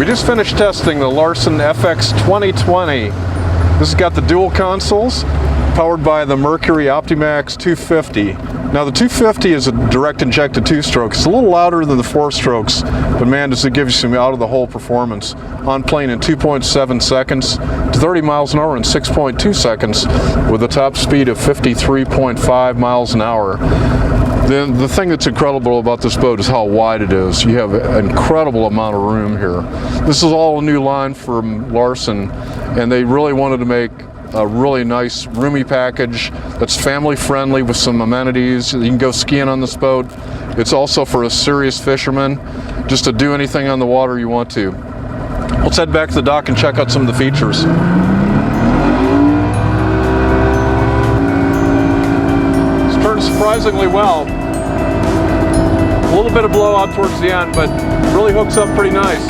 We just finished testing the Larson FX 2020. This has got the dual consoles, powered by the Mercury Optimax 250. Now the 250 is a direct injected two-stroke. It's a little louder than the four-strokes, but man, does it give you some out-of-the-hole performance. On plane in 2.7 seconds to 30 miles an hour in 6.2 seconds with a top speed of 53.5 miles an hour. The thing that's incredible about this boat is how wide it is. You have an incredible amount of room here. This is all a new line from Larson, and they really wanted to make a really nice roomy package that's family friendly with some amenities. You can go skiing on this boat. It's also for a serious fisherman, just to do anything on the water you want to. Let's head back to the dock and check out some of the features. Surprisingly well. A little bit of blowout towards the end, but really hooks up pretty nice.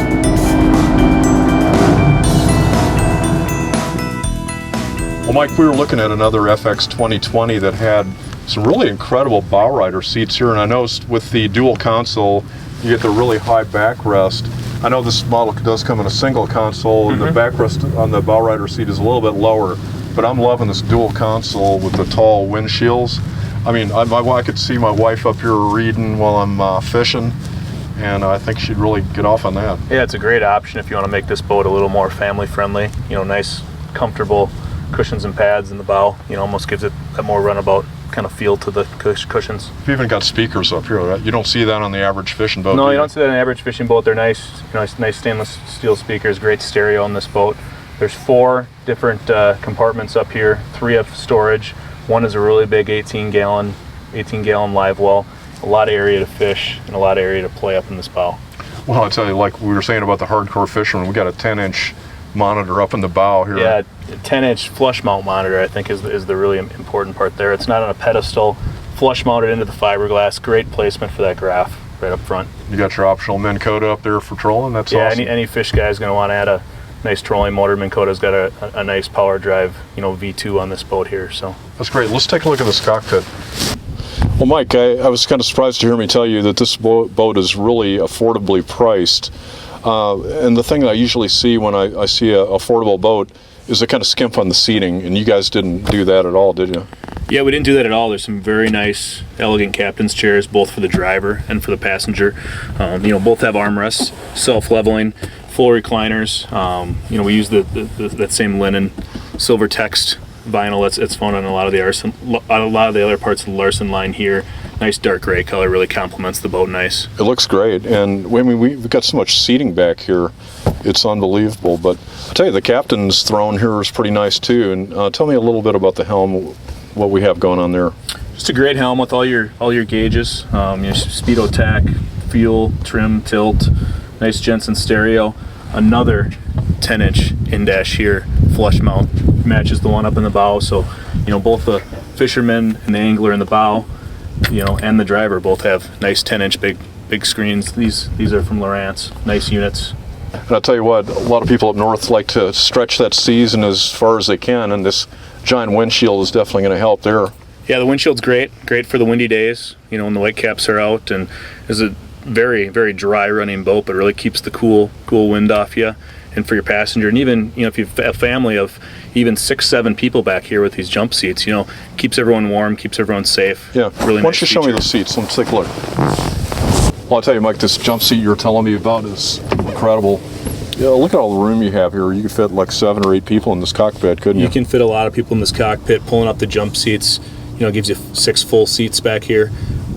Well, Mike, we were looking at another FX 2020 that had some really incredible bow rider seats here, and I noticed with the dual console, you get the really high backrest. I know this model does come in a single console, and the backrest on the bow rider seat is a little bit lower, but I'm loving this dual console with the tall windshields. I mean, I could see my wife up here reading while I'm fishing, and I think she'd really get off on that. Yeah, it's a great option if you want to make this boat a little more family friendly. You know, nice, comfortable cushions and pads in the bow. You know, almost gives it a more runabout kind of feel to the cushions. You've even got speakers up here, right? You don't see that on the average fishing boat. No, you don't see that on an average fishing boat. They're nice, you know, nice stainless steel speakers, great stereo on this boat. There's 4 different compartments up here, 3 of storage. One is a really big 18-gallon live well. A lot of area to fish and a lot of area to play up in this bow. Well, I'll tell you, like we were saying about the hardcore fisherman, we got a 10-inch monitor up in the bow here. Yeah, a 10-inch flush mount monitor, I think, is the really important part there. It's not on a pedestal, flush mounted into the fiberglass. Great placement for that graph right up front. You got your optional Minn Kota up there for trolling. That's awesome. Yeah, any fish guy is going to want to add a nice trolling motor. Minn Kota's got a nice power drive, you know, V2 on this boat here. So that's great. Let's take a look at this cockpit. Well, Mike, I was kind of surprised to hear me tell you that this boat is really affordably priced. And the thing that I usually see when I see an affordable boat is they kind of skimp on the seating, and you guys didn't do that at all, did you? Yeah, we didn't do that at all. There's some very nice, elegant captain's chairs, both for the driver and for the passenger. You know, both have armrests, self-leveling, full recliners. You know, we use that same linen, silver text vinyl that's found on a lot of the other parts of the Larson line here. Nice dark gray color, really complements the boat nice. It looks great, and I mean, we've got so much seating back here. It's unbelievable. But I'll tell you, the captain's throne here is pretty nice too. And tell me a little bit about the helm, what we have going on there. Just a great helm with all your gauges, your speedo tack, fuel, trim, tilt, nice Jensen stereo. Another 10-inch in-dash here, flush mount, matches the one up in the bow. So, you know, both the fisherman and the angler in the bow, you know, and the driver both have nice 10-inch big screens. These are from Lowrance, nice units. And I'll tell you what, a lot of people up north like to stretch that season as far as they can, and this giant windshield is definitely going to help there. Yeah, the windshield's great for the windy days, you know, when the whitecaps are out, and is a very, very dry running boat, but really keeps the cool wind off you. And for your passenger, and even, you know, if you've a family of even 6-7 people back here with these jump seats, you know, keeps everyone warm, keeps everyone safe. Yeah. Really Why don't you show me the seats? Let's take a look. Well, I'll tell you, Mike, this jump seat you're telling me about is incredible. Yeah, look at all the room you have here. You could fit like 7 or 8 people in this cockpit, couldn't you? You can fit a lot of people in this cockpit. Pulling up the jump seats, you know, gives you 6 full seats back here.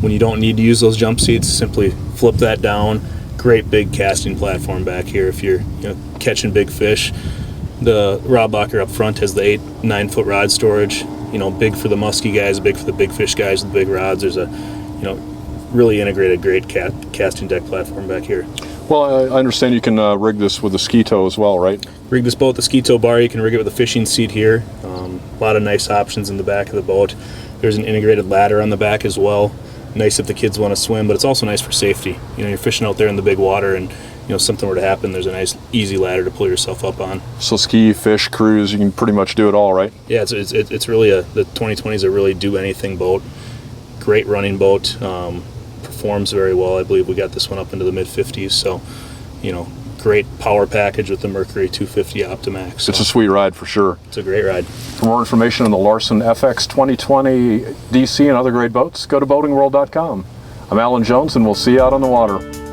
When you don't need to use those jump seats, simply flip that down. Great big casting platform back here if you're, you know, catching big fish. The rod blocker up front has the 8-9 foot rod storage. You know, big for the musky guys, big for the big fish guys with big rods. There's a, you know, really integrated great casting deck platform back here. Well, I understand you can rig this with a ski tow as well, right? Rig this boat with the ski tow bar. You can rig it with a fishing seat here. A lot of nice options in the back of the boat. There's an integrated ladder on the back as well. Nice if the kids want to swim, but it's also nice for safety. You know, you're fishing out there in the big water, and, you know, something were to happen, there's a nice easy ladder to pull yourself up on. So ski, fish, cruise, you can pretty much do it all, right? Yeah, it's really the 2020 is a really do anything boat. Great running boat, performs very well. I believe we got this one up into the mid 50s, so, you know, great power package with the Mercury 250 Optimax. So It's a sweet ride for sure. it's a great ride. For more information on the Larson FX 2020 DC and other great boats, go to boatingworld.com. I'm Alan Jones, and we'll see you out on the water.